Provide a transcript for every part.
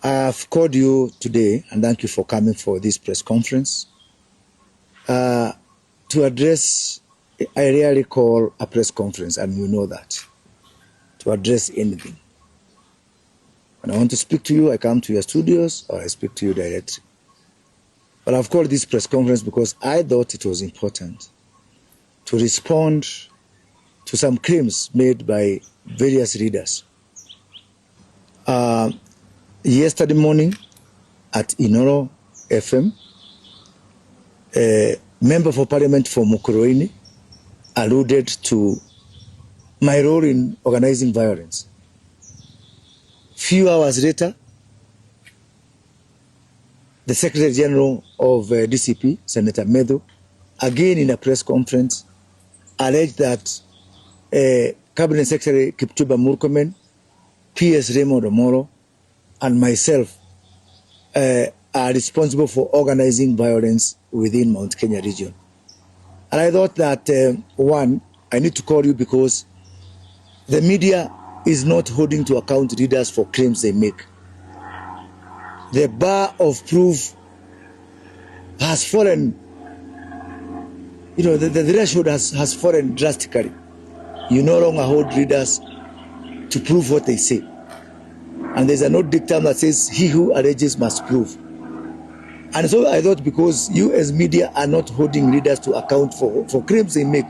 I've called you today, and thank you for coming for this press conference, to address, I rarely call a press conference, and you know that, to address anything. When I want to speak to you, I come to your studios, or I speak to you directly. But I've called this press conference because I thought it was important to respond to some claims made by various leaders. Yesterday morning at Inoro FM, a member for parliament for Mukurweini alluded to my role in organizing violence. Few hours later, the Secretary General of DCP, Senator Medo, again in a press conference, alleged that Cabinet Secretary Kipchumba Murkomen, PS Raymond Omoro, and myself are responsible for organizing violence within Mount Kenya region. And I thought that, one, I need to call you because the media is not holding to account leaders for claims they make. The bar of proof has fallen, the threshold has fallen drastically. You no longer hold leaders to prove what they say. And there's an old dictum that says, he who alleges must prove. And so I thought because you as media are not holding leaders to account for claims they make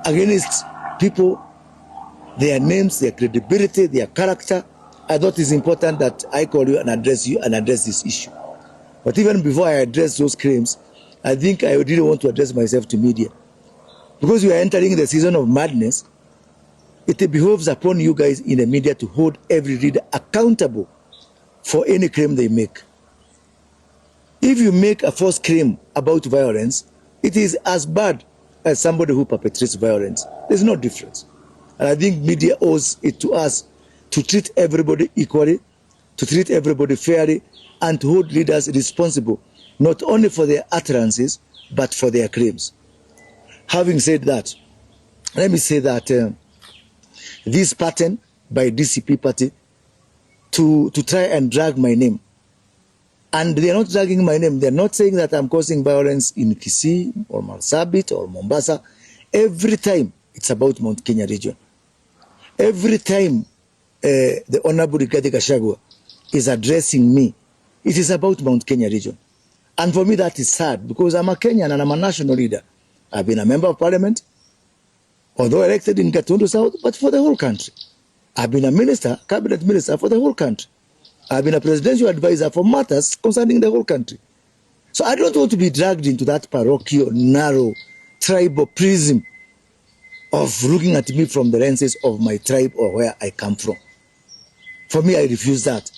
against people, their names, their credibility, their character, I thought it's important that I call you and address this issue. But even before I address those claims, I think I really want to address myself to media. Because we are entering the season of madness, it behoves upon you guys in the media to hold every leader accountable for any claim they make. If you make a false claim about violence, it is as bad as somebody who perpetrates violence. There's no difference. And I think media owes it to us to treat everybody equally, to treat everybody fairly, and to hold leaders responsible, not only for their utterances, but for their claims. Having said that, let me say that this pattern by DCP party to try and drag my name, and they are not dragging my name, they are not saying that I'm causing violence in Kisii or Marsabit or Mombasa. Every time it's about Mount Kenya region. Every time the Honorable Gachagua is addressing me, it is about Mount Kenya region. And for me that is sad because I'm a Kenyan and I'm a national leader. I've been a member of parliament, although elected in Gatundu South, but for the whole country. I've been a minister, cabinet minister for the whole country. I've been a presidential advisor for matters concerning the whole country. So I don't want to be dragged into that parochial, narrow, tribal prism of looking at me from the lenses of my tribe or where I come from. For me, I refuse that.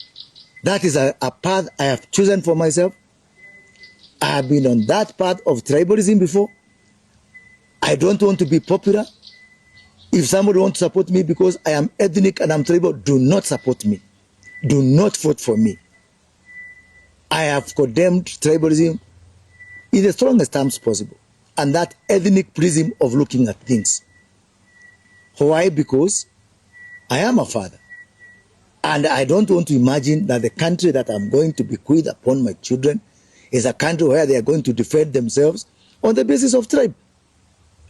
That is a path I have chosen for myself. I have been on that path of tribalism before. I don't want to be popular. If somebody wants to support me because I am ethnic and I'm tribal, do not support me. Do not vote for me. I have condemned tribalism in the strongest terms possible. And that ethnic prism of looking at things. Why? Because I am a father. And I don't want to imagine that the country that I'm going to bequeath upon my children is a country where they are going to defend themselves on the basis of tribe.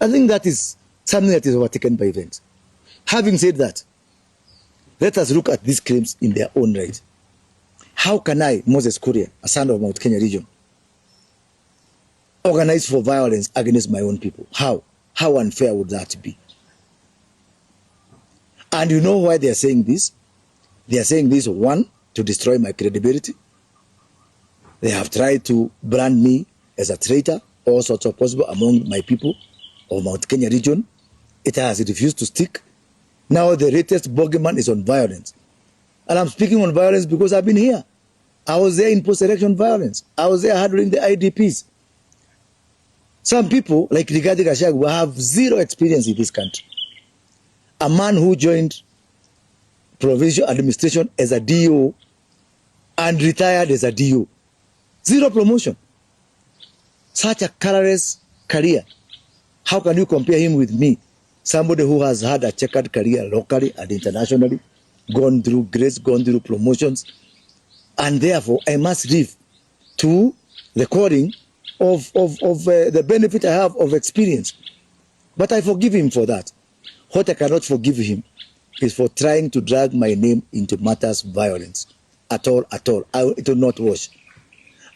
I think that is something that is overtaken by events. Having said that, let us look at these claims in their own right. How can I, Moses Kuria, a son of Mount Kenya region, organize for violence against my own people? How? How unfair would that be? And you know why they are saying this? They are saying this, one, to destroy my credibility. They have tried to brand me as a traitor, all sorts of possible among my people of Mount Kenya region. It has refused to stick. Now the latest bogeyman is on violence. And I'm speaking on violence because I've been here. I was there in post-election violence. I was there handling the IDPs. Some people, like Rigathi Gachagua, have zero experience in this country. A man who joined provincial administration as a DO and retired as a DO. Zero promotion. Such a colorless career. How can you compare him with me? Somebody who has had a checkered career locally and internationally, gone through grades, gone through promotions, And therefore, I must live to recording of the benefit I have of experience. But I forgive him for that. What I cannot forgive him is for trying to drag my name into matters of violence. At all. It will not wash.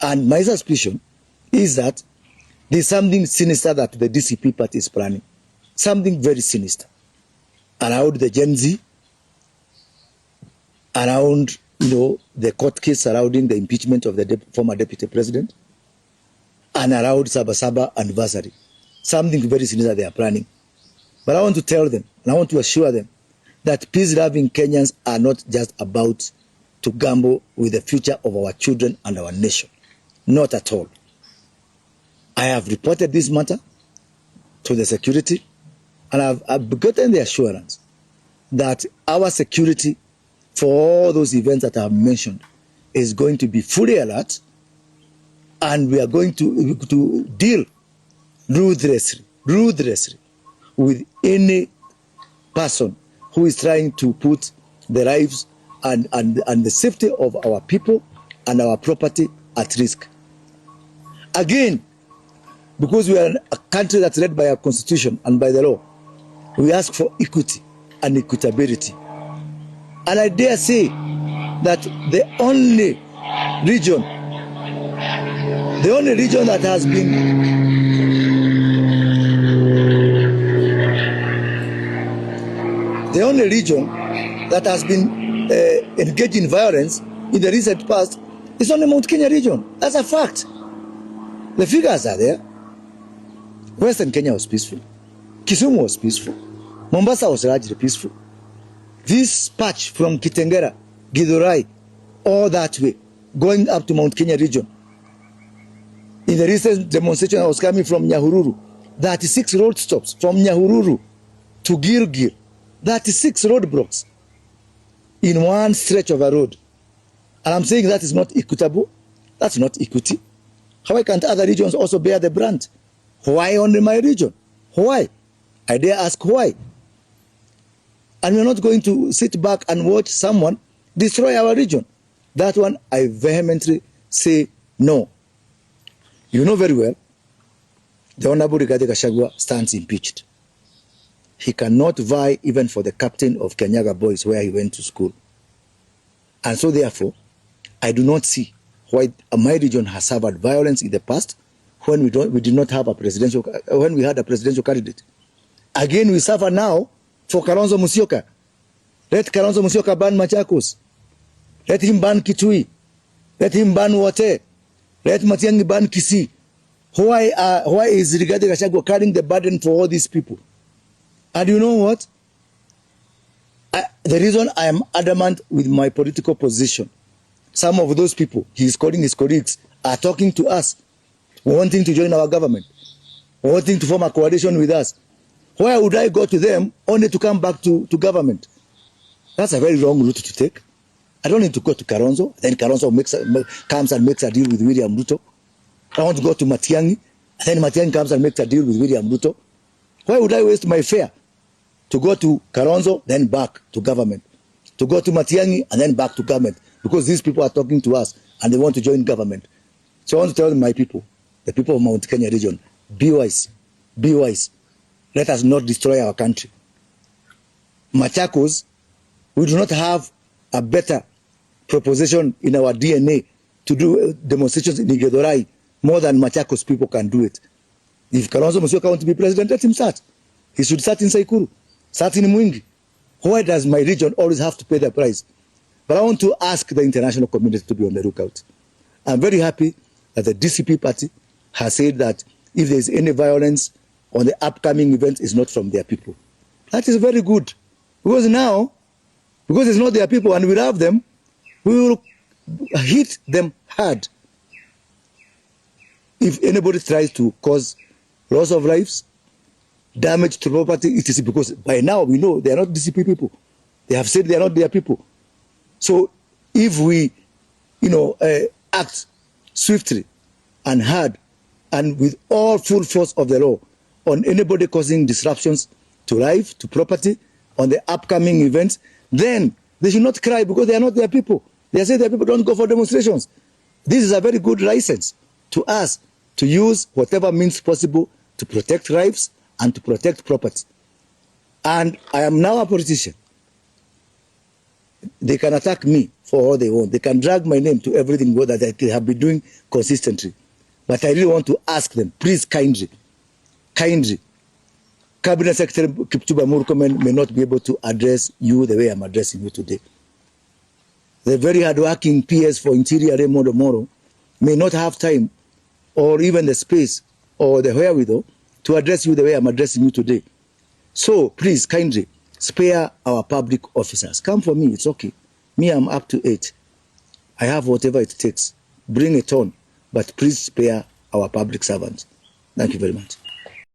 And my suspicion is that there's something sinister that the DCP party is planning. Something very sinister. Around the Gen Z, around, the court case surrounding the impeachment of the former deputy president, and around Sabasaba anniversary. Something very sinister they are planning. But I want to tell them, and I want to assure them, that peace-loving Kenyans are not just about to gamble with the future of our children and our nation. Not at all. I have reported this matter to the security, and I've gotten the assurance that our security for all those events that I have mentioned is going to be fully alert, and we are going to deal ruthlessly with any person who is trying to put the lives and the safety of our people and our property at risk. Again, because we are a country that's led by our constitution and by the law, we ask for equity and equitability. And I dare say that the only region that has been engaged in violence in the recent past is only Mount Kenya region. That's a fact. The figures are there. Western Kenya was peaceful. Kisumu was peaceful. Mombasa was largely peaceful. This patch from Kitengera, Githurai, all that way, going up to Mount Kenya region. In the recent demonstration, I was coming from Nyahururu. 36 road stops from Nyahururu to Gilgil. 36 roadblocks in one stretch of a road. And I'm saying that is not equitable. That's not equity. Why can't other regions also bear the brunt? Why only my region? Why? I dare ask why. And we're not going to sit back and watch someone destroy our region. That one, I vehemently say no. You know very well, the Honorable Gachagua stands impeached. He cannot vie even for the captain of Kenyaga Boys where he went to school. And so therefore, I do not see why my region has suffered violence in the past when we did not have a presidential, when we had a presidential candidate. Again, we suffer now for Kalonzo Musyoka. Let Kalonzo Musyoka ban Machakos. Let him ban Kitui. Let him ban Wote. Let Matiang'i ban Kisii. Why is Rigathi Gachagua carrying the burden for all these people? And you know what? The reason I am adamant with my political position, some of those people, he's calling his colleagues, are talking to us, wanting to join our government, wanting to form a coalition with us. Why would I go to them only to come back to government? That's a very wrong route to take. I don't need to go to Kalonzo, then Kalonzo comes and makes a deal with William Ruto. I want to go to Matiang'i, then Matiang'i comes and makes a deal with William Ruto. Why would I waste my fare to go to Kalonzo, then back to government? To go to Matiang'i and then back to government? Because these people are talking to us and they want to join government. So I want to tell my people, the people of Mount Kenya region, be wise, be wise. Let us not destroy our country. Machakos, we do not have a better proposition in our DNA to do demonstrations in Githurai more than Machakos people can do it. If Kalonzo Musyoka wants to be president, let him start. He should start in Saikuru, start in Mwingi. Why does my region always have to pay the price? But I want to ask the international community to be on the lookout. I'm very happy that the DCP party has said that if there is any violence on the upcoming event, it's not from their people. That is very good. Because now, because it's not their people and we love them, we will hit them hard. If anybody tries to cause loss of lives, damage to property, it is because by now we know they are not DCP people. They have said they are not their people. So if we, act swiftly and hard and with all full force of the law on anybody causing disruptions to life, to property, on the upcoming events, then they should not cry because they are not their people. They are saying that people don't go for demonstrations. This is a very good license to us to use whatever means possible to protect lives and to protect property. And I am now a politician. They can attack me for all they want. They can drag my name to everything that I have been doing consistently. But I really want to ask them, please kindly, Cabinet Secretary Kipchumba Murkomen may not be able to address you the way I'm addressing you today. The very hardworking PS for Interior Raymond Omoro may not have time or even the space or the wherewithal to address you the way I'm addressing you today. So please kindly spare our public officers. Come for me, it's okay. Me, I'm up to 8. I have whatever it takes. Bring it on, but please spare our public servants. Thank you very much.